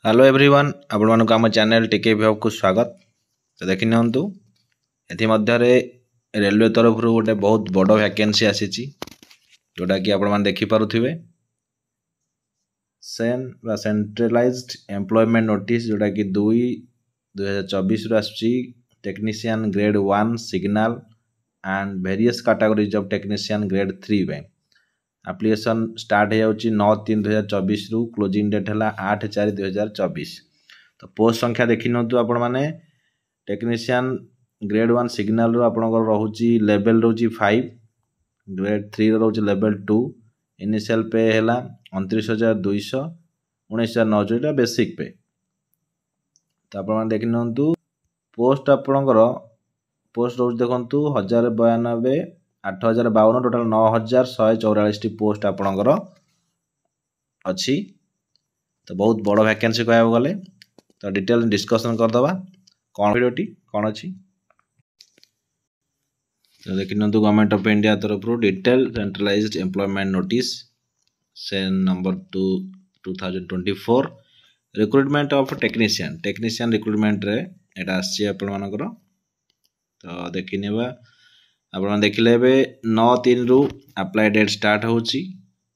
Hello everyone आपण मानक आम चैनल टीके विभाग को स्वागत। तो देखि नियंतु एथि मध्यरे रेलवे तरफ गोटे बहुत बड़ वैकेंसी आसी जोटा कि आपण माने देखि पारुथिबे सेंट्रलाइज्ड एम्प्लॉयमेंट नोटिस जोटा कि 2/2024 रु आसी technician grade 1 signal and various categories of technician grade 3 पे एप्लिकेशन स्टार्ट हो 9/3/2024 रु क्लोजिंग डेट है 8/4/2024। तो पोस्ट संख्या देखि नतु आपण माने टेक्नीशियन ग्रेड 1 सिग्नल रो आपनकर रहउची लेवल रहउची 5, ग्रेड 3 रो रहउची लेवल 2, इनिशियल पे हैला 29,200, 19,900 एटा बेसिक पे। तो आपण माने देखि नतु पोस्ट आपनकर पोस्ट रहउची देखंतु 1092 8,052 टोटाल 9,144 पोस्ट आपणकर अच्छी। तो बहुत बड़ वैकेंसी कह गले तो डिटेल डिस्कशन करदे कौन भिडियोटी कौन अच्छी। तो देखि गवर्नमेंट ऑफ इंडिया तरफ detail centralised employment notice Sen number 2 2024 recruitment of technician recruitment रे एटा आसी आपण मानकर। तो देखि नेबा आपण देखिले 9/3 रु अप्लाई डेट स्टार्ट होची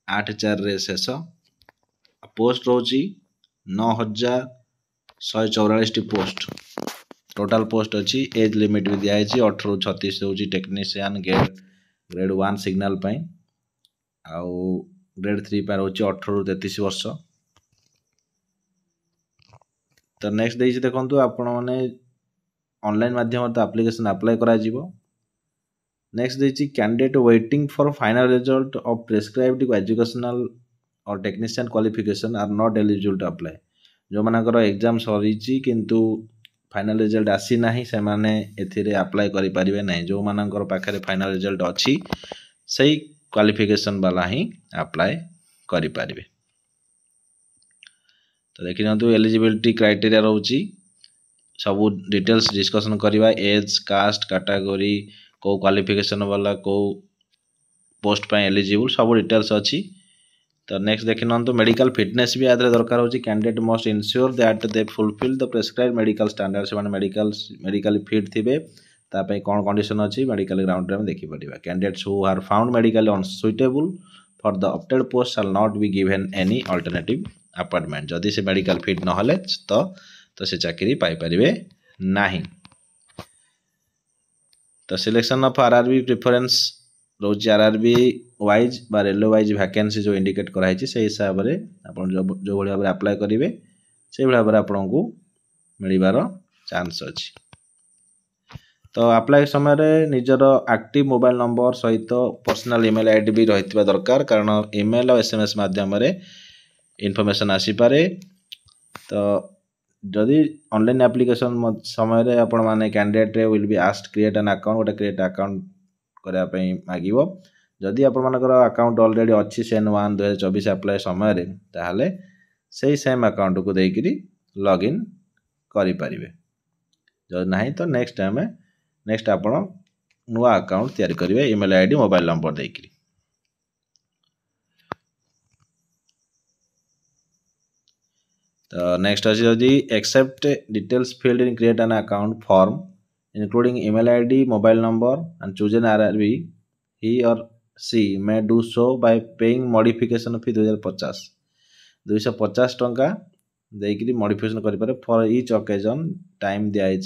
8/4 रे शेष। पोस्ट रोची 9,144 पोस्ट टोटल पोस्ट अच्छी। एज लिमिट भी दिया है 18 रु 36 होची टेक्नीशियन ग्रेड 1 सिग्नल पई आउ ग्रेड 3 पर होची 18 रु 33 वर्ष। तो नेक्स्ट देछि देखंतु आपण माने ऑनलाइन माध्यम तो एप्लिकेशन अप्लाई करा जीवो। नेक्स्ट देछि candidate waiting for final result of prescribed educational or technician qualification are not eligible to apply. जो मानकर एग्जाम सरीची किंतु फाइनल रिजल्ट आसी नाही से माने एथिरे अप्लाई करि परिबे नाही। जो मानकर पाखरे फाइनल रिजल्ट अछि सही क्वालिफिकेशन वाला ही अप्लाई करि परिबे। तो देखिनतु एलिजिबिलिटी क्राइटेरिया रहउची सब डिटेल्स डिस्कशन करिबा। एज कास्ट कैटेगरी को क्वालिफिकेशन वाला को पोस्ट पे एलिजिबल सब डिटेल्स अच्छी। तो नेक्स्ट देखिनतु मेडिकल फिटनेस भी आदरे दरकार होची। Candidate must ensure that they fulfil the prescribed medical standard से माने मेडिकली फिट थिबे तापै कोन कंडीशन अछि मेडिकल ग्राउंड रे हम देखि परिबा। Candidates who are found medically unsuitable for the opted post shall not be given any alternative appointment. जदि से मेडिकल फिट न हले तो से चाकरी पाई परिबे नाही। तो सिलेक्शन ऑफ आरआरबी प्रेफरेंस रोज आरआरबी वाइज बा रेलवे वाइज वैकेंसी जो इंडिकेट कराई से हिसाब से आपन जो भाई भाव अप्लाई करेंगे से भाव आपन को मिलबार चांस अच्छी। तो अप्लाई समय निजर एक्टिव मोबाइल नंबर सहित पर्सनल ईमेल आईडी भी रही दरकार कारण ईमेल और एसएमएस माध्यम इनफॉरमेशन आसीपे। तो जदि ऑनलाइन एप्लिकेशन समय आपण माने candidate will be asked create an account गोटे क्रिएट अकाउंट करा पई मागिवो। जदि आपण मानकर अकाउंट ऑलरेडी अच्छी सेन 1/2024 अप्लाई समय ताहले सही सेम अकाउंट को देकरी लॉगिन करि परिबे। जदि नाही तो नेक्स्ट टाइम नेक्स्ट आपण नुआ अकाउंट तैयार करिवे ईमेल आईडी मोबाइल नंबर देकरी। तो नेक्स्ट अछि जदि accept details field in create an account form including email ID, mobile number and chosen RRB, he or she may do so by paying modification fee 250 टंका देकरी modification करि पारे for each occasion time दिया है।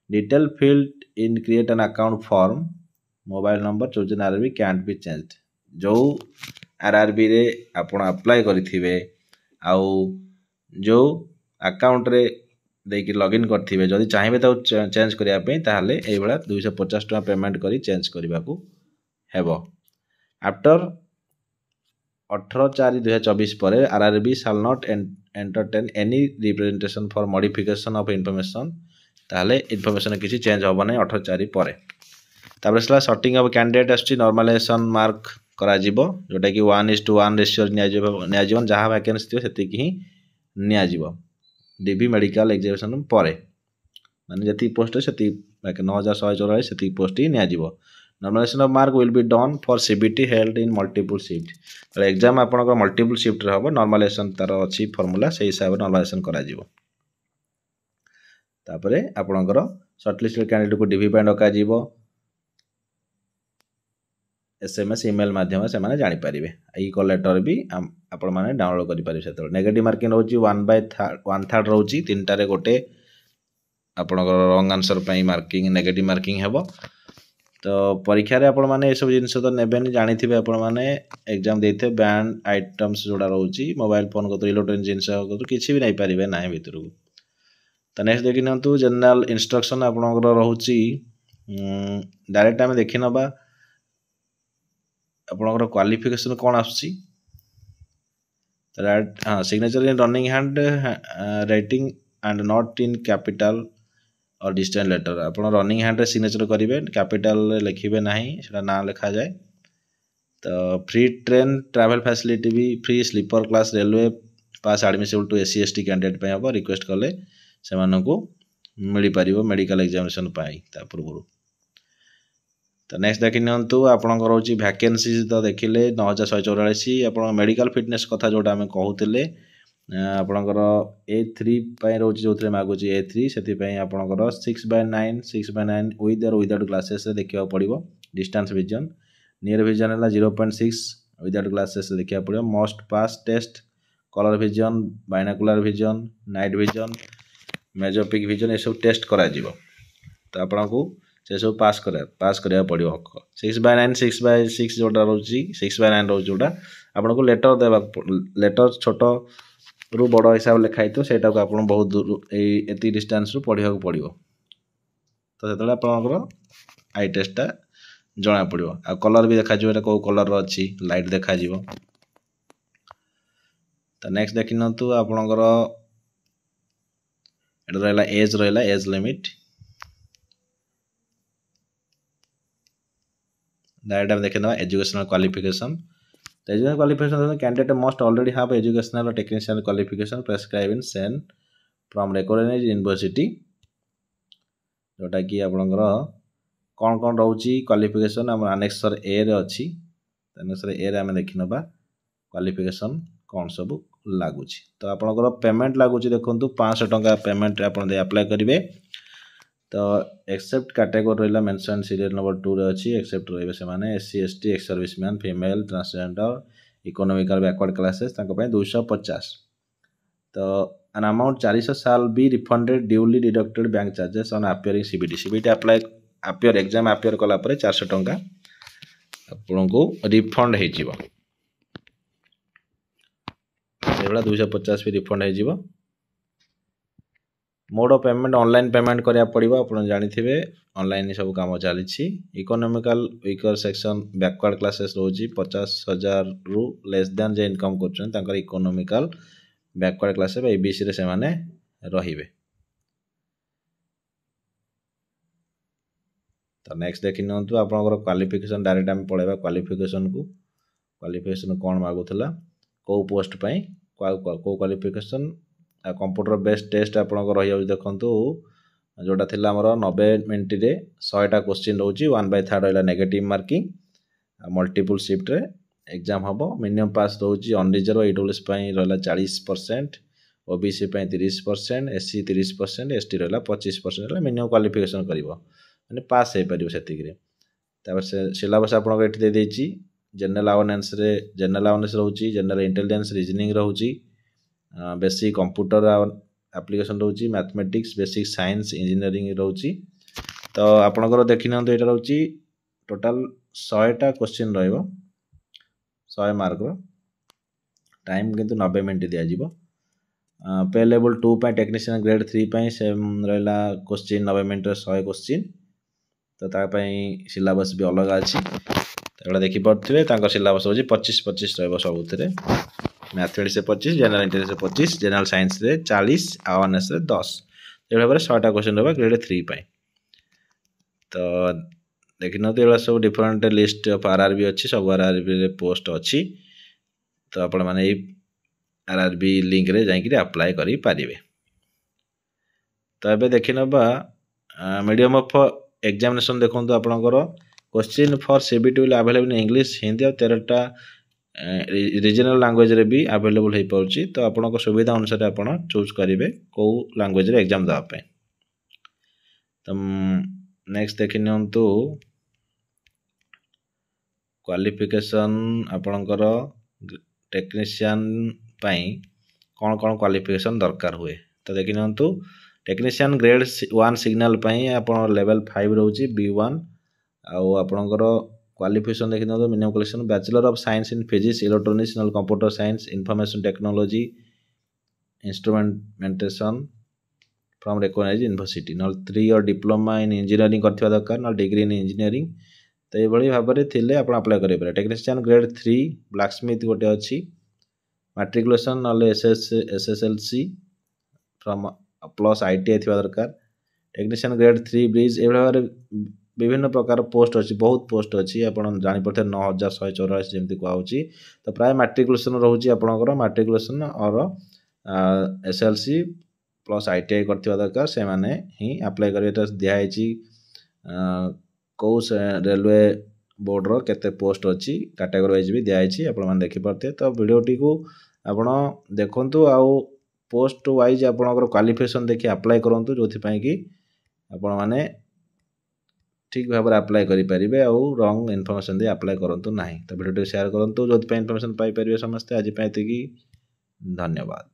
Detail field in create an account form mobile number chosen RRB cantt be changed. जो RRB रे आपण apply करिथिबे आउ जो अकाउंट रे देकी लॉगिन करथिबे जदि चाहिबे तो चेंज करिया पे ताहले एई बळा 250 टका पेमेंट करी चेंज करबा को हेबो। आफ्टर 18/4/2024 परे RRB shall not entertain any representation for modification of information ताहले इनफॉरमेशन किसी चेंज होबो नै 18/4 परे। तापर सला सॉर्टिंग ऑफ कैंडिडेट आछि नॉर्मलाइजेशन मार्क करा जिवो जोटा कि 1:1 रेशियो निया जिवो जहां वैकेंसी थियो सेति कि निया जिवो डीबी मेडिकल एग्जामिनेशन परे माने जति पोस्ट से 9,144 से पोस्ट ही निया जिवो। Normalisation of mark will be done for CBT held in multiple shift exam आपनकर मल्टीपल शिफ्ट रे हबो नॉर्मलाइजेशन तार अछि फार्मूला से हिसाब रे नॉर्मलाइजेशन करा जिवो तापरे आपनकर शॉर्टलिस्टेड कैंडिडेट को डीवी पे डका जिवो एसएमएस ईमेल माध्यम से माने जानि परिबे ई कॉल लेटर भी आपण माने डाउनलोड करि परिबे सेतो नेगेटिव मार्किंग रहउची 1/3 रहउची तीनटा रे गोटे आपनकर रॉन्ग आंसर पई मार्किंग नेगेटिव मार्किंग हेबो तो परीक्षा रे आपण माने ए सब जिंस तो नेबेनी जानिथिबे आपण माने एग्जाम देथे बैंड आइटम्स जोडा रहउची मोबाइल फोन को तो इलेक्ट्रॉनिक जिंस को तो किछि भी नै परिबे नै भितरु तो नेक्स्ट देखि नंतु जनरल इंस्ट्रक्शन आपनकर रहउची डायरेक्ट हम देखि नबा आपनकर क्वालिफिकेशन कोन आछि राइट हां signature in running hand writing and not in capital और डिस्टेंस लेटर आप रनिंग हैंड सिग्नेचर करेंगे कैपिटल लिखे ना से ना लिखा जाए तो फ्री ट्रेन ट्रैवल फैसिलिटी भी free sleeper class railway pass admissible to SC ST candidate पे हम रिक्वेस्ट कले से मिल पार मेडिकल एग्जामिनेशन पूर्व तो नेक्स्ट देखी नियंतु आपनकर होची वैकेंसी तो देखिले 9144 आप मेडिकल फिटनेस कथा जोटा आम कहते आपनकर A3 पई रोज जो थरे मागुची A3 सेति पई आपनकर 6/9 विथ और विदाउट ग्लासेस रे देखिया पड़िबो डिस्टेंस विजन नियर विजन है 0.6 विदाउट ग्लासेस रे देखिया पड़िबो must pass test colour vision binocular vision night vision mesopic vision ए सब टेस्ट करा जिवो तो आपनको से सब पास करिया पड़िबो 6/9 6/6 जोटा रोची 6/9 रोज जोटा आपनको लेटर देबा लेटर छोटो रु बड़ हिसाब लिखाई तो सेटा को आपन बहुत दूर एती डिस्टेंस रु पढ़िया को पड़िबो तो सेतले आपनकर आई टेस्ट जना पड़िबो आ कलर भी देखा जिवो एटा को कलर रो अछि लाइट देखा जिवो तो नेक्स्ट देखिनतु आपनकर एटा रहला एज लिमिट डायरेक्ट हम देखिना educational qualification The educational qualification of the candidate must already have educational or technical qualification prescribed in SEN from recognized university जोटा कि आपनकर कौन कौन रहउची क्वालिफिकेशन हम अनेक्सर ए रे अछि अनेक्सर ए रे हम देखिनबा क्वालिफिकेशन कौन सब लागुची तो आपनकर पेमेंट लागुची देखंतु 500 टंका पेमेंट आपन दे अप्लाई करिवे तो एक्सेप्ट कैटेगरी रहला मेंशन सीरियल नंबर 2 रे अछि एक्सेप्ट रहबे से माने SC ST ex serviceman female transgender economical backward classes ताको पे 250 तो an amount 400 shall be refunded duly deducted bank charges on appearing CBT apply appear exam appear कला परे 400 टंका आपन को रिफंड हे जिवो एबला 250 भी रिफंड हे जिवो mode of payment online payment करिया पड़िबो आपण जानि थिबे ऑनलाइन सब काम चली economical weaker section backward classes रोजी 50,000 रु लेस देन जे इनकम करछन तांकर इकोनॉमिकल बैकवर्ड क्लासेस एबीसी रे से माने रहिबे तो नेक्स्ट देखिनंतु आपनकर क्वालिफिकेशन डायरेक्ट हम पळेबा क्वालिफिकेशन कोन मागुथला को पोस्ट पई को क्वालिफिकेशन कंप्यूटर बेस्ड टेस्ट आपनकर रहि देखंतु जोटा थिला हमर 90 मिनिट रे 100टा क्वेश्चन रहउची 1/3 रहला नेगेटिव मार्किंग मल्टीपल शिफ्ट रे एग्जाम हबो मिनिमम पास रहउची अनरिजर्व ईडब्ल्यूएस पई रहला 40% ओबीसी पई 30% एससी 30% एसटी रहला 25% रहला मिनिमम क्वालिफिकेशन करिवो माने पास हे परिवो सेतिक रे तापर से सिलेबस आपनकर एठी दे देची जनरल अवेयरनेस रहउची जनरल इंटेलिजेंस रीजनिंग रहउची बेसिक कंप्यूटर एप्लिकेशन रहउची मैथमेटिक्स बेसिक साइंस इंजीनियरिंग रहउची तो आपनकर देखिनंतु एटा रहउची टोटल 100टा क्वेश्चन रहइबो 100 मार्क रो टाइम किंतु 90 मिनिट दिया जिवो पे लेवल 2 पय टेक्नीशियन ग्रेड 3 पय सेम रहला क्वेश्चन 90 मिनिट रो 100 क्वेश्चन तो ता पय सिलेबस भी अलग अछि एटा देखि पड़थिबे तांकर सिलेबस होची 25 रहइबो सबुतरे मैथमेटिक्स से 25 जनरल इंटेलिजेंस से 25 जनरल साइंस रे 40 अवेयरनेस रे 10 एटा पर 100टा क्वेश्चन रहबा ग्रेड 3 पय तो देखिन तो एला सब डिफरेंट लिस्ट ऑफ आरआरबी अछि सब आरआरबी रे पोस्ट अछि तो आपण माने आरआरबी लिंक रे जाई कि अप्लाई करि पारिबे तो एबे देखिनबा मीडियम ऑफ एग्जामिनेशन देखंतु आपनकर question for CBT will available in English Hindi और 13टा रीजनल लैंग्वेज रे भी अवेलेबल हो पाउची। तो आपनको सुविधा अनुसार आपण चूज करेंगे कौ लैंग्वेज रे एग्जाम देवाई। तो नेक्स्ट देखि नियंतु क्वालिफिकेशन आपणकर टेक्नीशियन पाई कौन कौन क्वालिफिकेशन दरकार हुए। तो देखि नियंतु टेक्नीशियन ग्रेड 1 सिग्नल पाई आपण लेवल 5 रोची B1 आउ आपणकर क्वालिफिकेशन देखि नियंतु minimum qualification bachelor of science in physics electronics नल computer science information technology instrumentation from recognised university नल 3 इयर डिप्लोमा इन इंजीनियरिंग करथिबा दरकार नल डिग्री इन इंजीनियरिंग। तो ये भाई भाव में थिले आप अप्लाई करेंगे। टेक्नीशियन ग्रेड 3 ब्लैक स्मिथ गोटे अच्छी मैट्रिकुलेसन ना SSLC फ्रॉम प्लस ITI थी दरकार। टेक्नीशियन ग्रेड 3 ब्रिज ये भाव विभिन्न प्रकार पोस्ट अच्छी बहुत पोस्ट अच्छी आप जापर 9144 जमी कहुच्छी। तो प्राय मैट्रिकुलेसन रोचे आपंकर मैट्रिकुलेसन और SSLC प्लस ITI करथिबा दरकार से माने ही अप्लाई करेंगे। दिखाई कौ रेलवे बोर्ड रो केते पोस्ट अच्छी कैटेगरी वाइज भी दिखाई आप देखिपारे। तो वीडियोटी को आपण देखंतु आउ पोस्ट वाइज आपणकर क्वालिफिकेशन देखि अप्लाई करंतु जो कि आपण माने ठीक भाव में अप्लाई करेंगे आउ रंग इनफॉरमेशन दे अप्लाई करंतु नहीं। तो वीडियो शेयर करंतु जो इनफॉरमेशन पाई परिबे समस्ते। आज धन्यवाद।